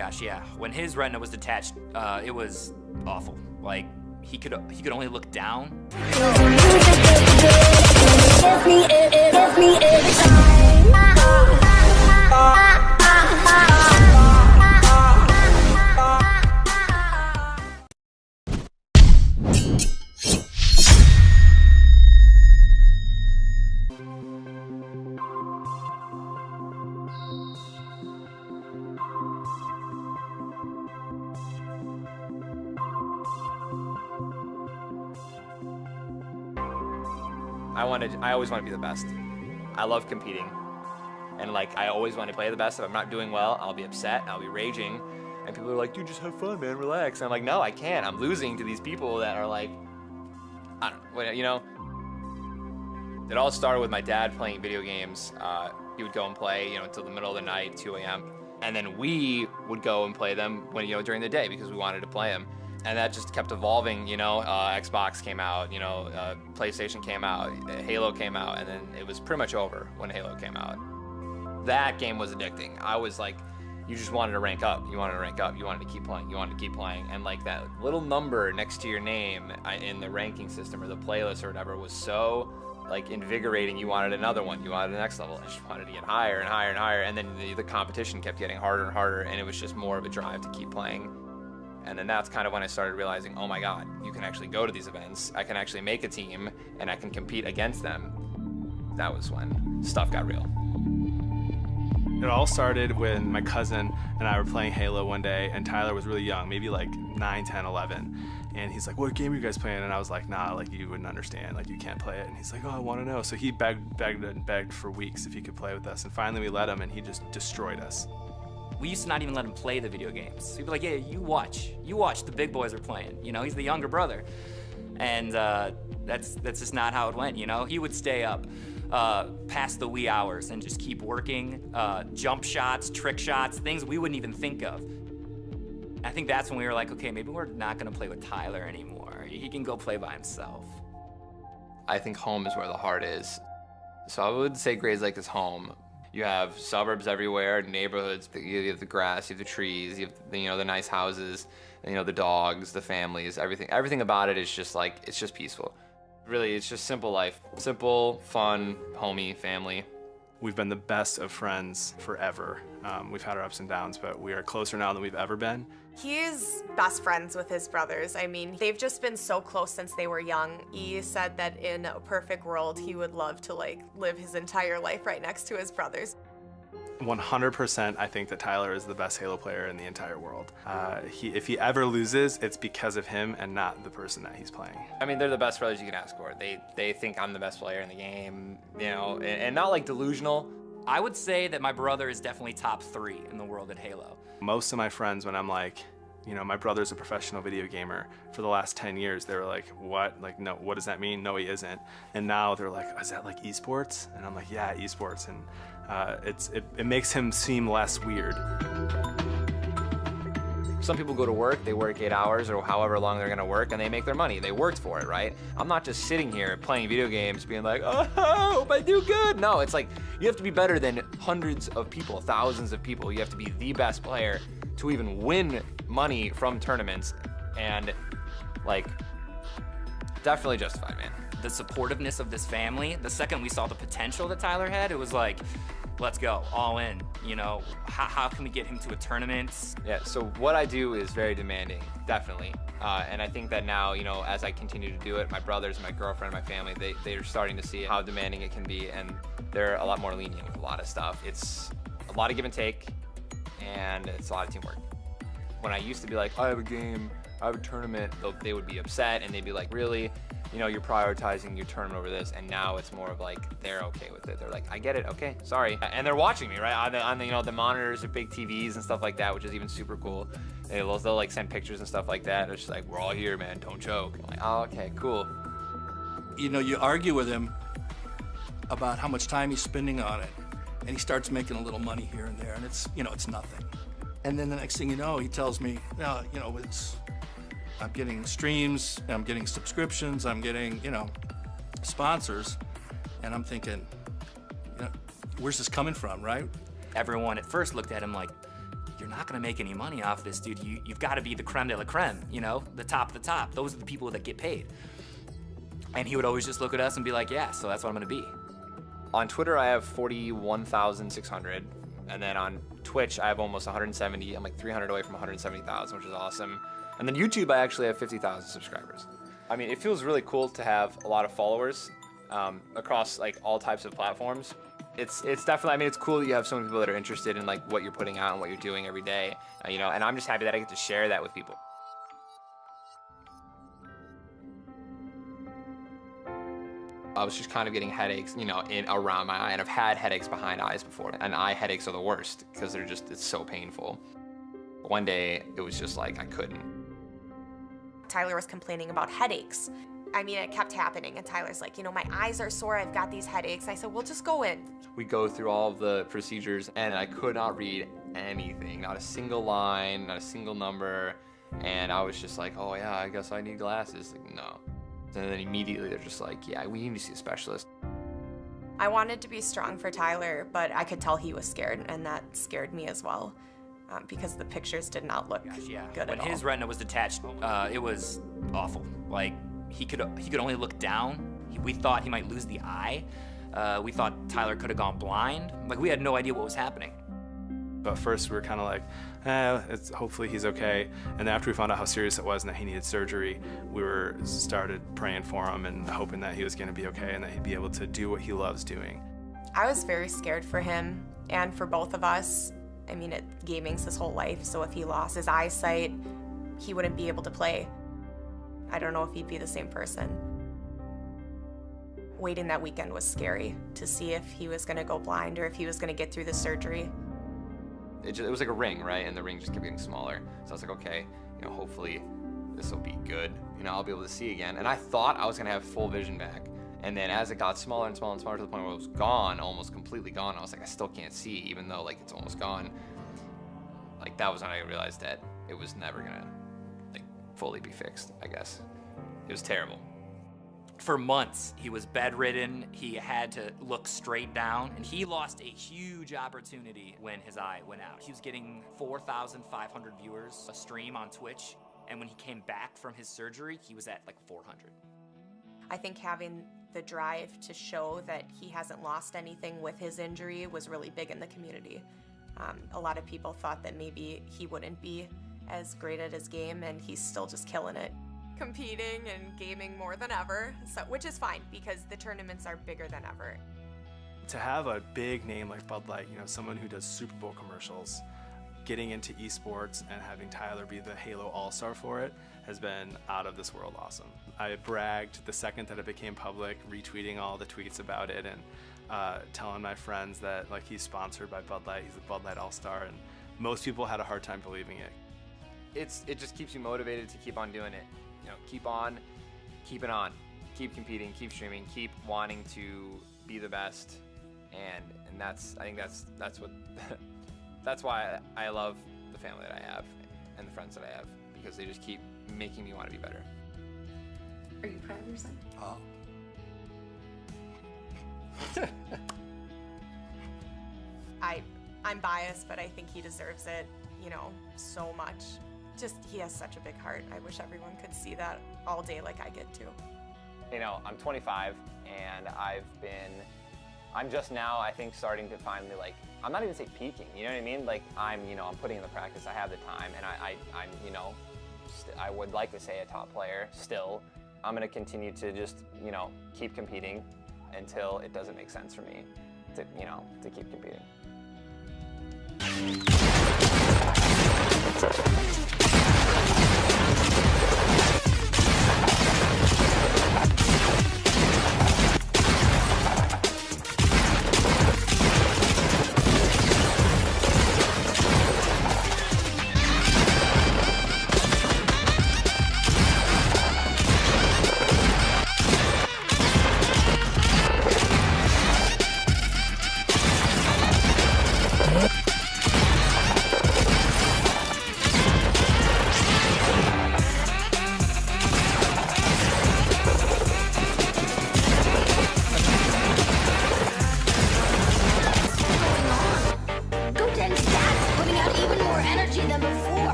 gosh, yeah. When his retina was detached, it was awful. Like, he could only look down. I always want to be the best. I love competing. And like, I always want to play the best. If I'm not doing well, I'll be upset, I'll be raging. And people are like, dude, just have fun, man, relax. And I'm like, no, I can't. I'm losing to these people that are like, I don't know, you know? It all started with my dad playing video games. He would go and play, you know, until the middle of the night, 2 a.m. And then we would go and play them when, you know, during the day because we wanted to play them. And that just kept evolving, you know, Xbox came out, you know, PlayStation came out, Halo came out, and then it was pretty much over when Halo came out. That game was addicting. I was like, you just wanted to rank up, you wanted to rank up, you wanted to keep playing, you wanted to keep playing. And like that little number next to your name in the ranking system or the playlist or whatever was so like invigorating. You wanted another one, you wanted the next level. I just wanted to get higher and higher and higher. And then the competition kept getting harder and harder, and it was just more of a drive to keep playing. And then that's kind of when I started realizing, oh my God, you can actually go to these events. I can actually make a team and I can compete against them. That was when stuff got real. It all started when my cousin and I were playing Halo one day, and Tyler was really young, maybe like 9, 10, 11. And he's like, what game are you guys playing? And I was like, nah, like you wouldn't understand, like you can't play it. And he's like, oh, I want to know. So he begged for weeks if he could play with us. And finally we let him, and he just destroyed us. We used to not even let him play the video games. So he'd be like, yeah, you watch, the big boys are playing. You know, he's the younger brother. And that's just not how it went, you know? He would stay up past the wee hours and just keep working, jump shots, trick shots, things we wouldn't even think of. I think that's when we were like, okay, maybe we're not gonna play with Tyler anymore. He can go play by himself. I think home is where the heart is. So I would say Grades Lake is home. You have suburbs everywhere, neighborhoods. You have the grass, you have the trees, you have the nice houses, and, the dogs, the families, everything. Everything about it is just like, it's just peaceful. Really, it's just simple life. Simple, fun, homey, family. We've been the best of friends forever. We've had our ups and downs, but we are closer now than we've ever been. He's best friends with his brothers. I mean, they've just been so close since they were young. He said that in a perfect world, he would love to live his entire life right next to his brothers. 100%, I think that Tyler is the best Halo player in the entire world. If he ever loses, it's because of him and not the person that he's playing. I mean, they're the best brothers you can ask for. They think I'm the best player in the game, and not like delusional. I would say that my brother is definitely top 3 in the world at Halo. Most of my friends, when I'm like, my brother's a professional video gamer, for the last 10 years, they were like, what? Like, no, what does that mean? No, he isn't. And now they're like, is that like esports? And I'm like, yeah, esports. And it makes him seem less weird. Some people go to work, they work 8 hours or however long they're gonna work, and they make their money. They worked for it, right? I'm not just sitting here playing video games being like, oh, I hope I do good. No, it's like, you have to be better than hundreds of people, thousands of people. You have to be the best player to even win money from tournaments, and like, definitely justified, man. The supportiveness of this family, the second we saw the potential that Tyler had, it was like, let's go, all in. How can we get him to a tournament? Yeah, so what I do is very demanding, definitely. And I think that now, as I continue to do it, my brothers, my girlfriend, my family, they're starting to see how demanding it can be, and they're a lot more lenient with a lot of stuff. It's a lot of give and take, and it's a lot of teamwork. When I used to be like, I have a game, I have a tournament, they would be upset, and they'd be like, really? You're prioritizing your tournament over this, and now it's more of like, they're okay with it. They're like, I get it, okay, sorry. And they're watching me, right? On the the monitors or big TVs and stuff like that, which is even super cool. They'll like send pictures and stuff like that. It's just like, we're all here, man, don't choke. I'm like, oh, okay, cool. You argue with him about how much time he's spending on it, and he starts making a little money here and there, and it's nothing. And then the next thing you know, he tells me, I'm getting streams, I'm getting subscriptions, I'm getting, sponsors. And I'm thinking, where's this coming from, right? Everyone at first looked at him like, you're not not gonna make any money off this, dude. You've gotta be the creme de la creme, you know, the top of the top. Those are the people that get paid. And he would always just look at us and be like, yeah, so that's what I'm gonna be. On Twitter, I have 41,600. And then on Twitch, I have almost 170. I'm like 300 away from 170,000, which is awesome. And then YouTube, I actually have 50,000 subscribers. I mean, it feels really cool to have a lot of followers across like all types of platforms. It's definitely, I mean, it's cool that you have so many people that are interested in like what you're putting out and what you're doing every day, you know, and I'm just happy that I get to share that with people. I was just kind of getting headaches, you know, around my eye, and I've had headaches behind eyes before, and eye headaches are the worst because it's so painful. One day, it was just like I couldn't. Tyler was complaining about headaches. I mean, it kept happening, and Tyler's like, you know, my eyes are sore, I've got these headaches. I said, well, just go in. We go through all of the procedures, and I could not read anything, not a single line, not a single number, and I was just like, oh yeah, I guess I need glasses. Like, no. And then immediately they're just like, yeah, we need to see a specialist. I wanted to be strong for Tyler, but I could tell he was scared, and that scared me as well, because the pictures did not look good at all. When his retina was detached, it was awful. Like, he could only look down. We thought he might lose the eye. We thought Tyler could have gone blind. Like, we had no idea what was happening. But first we were kind of like, hopefully he's okay. And then after we found out how serious it was and that he needed surgery, we started praying for him and hoping that he was gonna be okay and that he'd be able to do what he loves doing. I was very scared for him and for both of us. I mean, gaming's his whole life, so if he lost his eyesight, he wouldn't be able to play. I don't know if he'd be the same person. Waiting that weekend was scary to see if he was gonna go blind or if he was gonna get through the surgery. It was like a ring, right? And the ring just kept getting smaller. So I was like, okay, you know, hopefully this will be good. You know, I'll be able to see again. And I thought I was gonna have full vision back. And then as it got smaller and smaller and smaller to the point where it was gone, almost completely gone, I was like, I still can't see, even though like it's almost gone. Like that was when I realized that it was never gonna like fully be fixed, I guess. It was terrible. For months, he was bedridden. He had to look straight down, and he lost a huge opportunity when his eye went out. He was getting 4,500 viewers a stream on Twitch, and when he came back from his surgery, he was at like 400. I think having the drive to show that he hasn't lost anything with his injury was really big in the community. A lot of people thought that maybe he wouldn't be as great at his game, and he's still just killing it. Competing and gaming more than ever, which is fine because the tournaments are bigger than ever. To have a big name like Bud Light, you know, someone who does Super Bowl commercials, getting into esports and having Tyler be the Halo All-Star for it has been out of this world awesome. I bragged the second that it became public, retweeting all the tweets about it and telling my friends that like he's sponsored by Bud Light, he's a Bud Light All-Star, and most people had a hard time believing it. It just keeps you motivated to keep on doing it. You know, keep on, keep it on, keep competing, keep streaming, keep wanting to be the best, and I think that's what that's why I love the family that I have and the friends that I have, because they just keep making me want to be better. Are you proud of your son? Oh. I'm biased, but I think he deserves it, you know, so much. Just, he has such a big heart. I wish everyone could see that all day like I get to. You know, I'm 25 and I'm just now, I think, starting to finally like, I'm not even say peaking, you know what I mean? Like I'm putting in the practice, I have the time, and I'm, you know, I would like to say a top player still. I'm gonna continue to just, you know, keep competing until it doesn't make sense for me to, you know, to keep competing.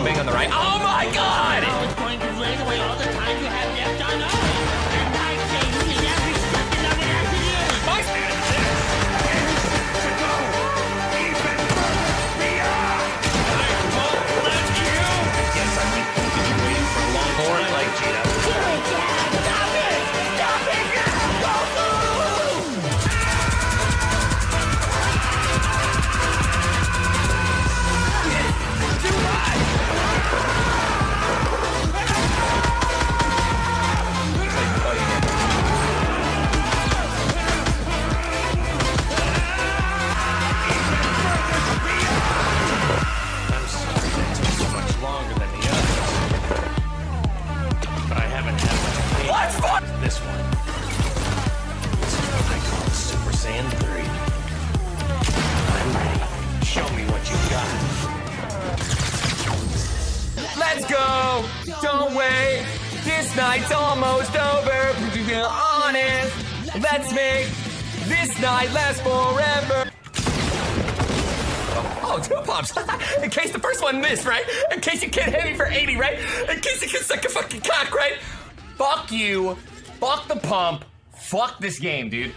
pumping on the right. Oh my God! It's going to drain away all the time you have left on Earth. And I say you need every second of it after you. I'm sorry that took so much longer than the others. But I haven't had much patience. This one. This is what I call Super Saiyan 3. I'm ready. Show me what you got. Let's go! Don't wait! This night's almost over. Be honest. Let's make this night last forever. Oh, two pops. In case the first one missed, right? In case you can't hit me for 80, right? In case you can suck a fucking cock, right? Fuck you. Fuck the pump. Fuck this game, dude.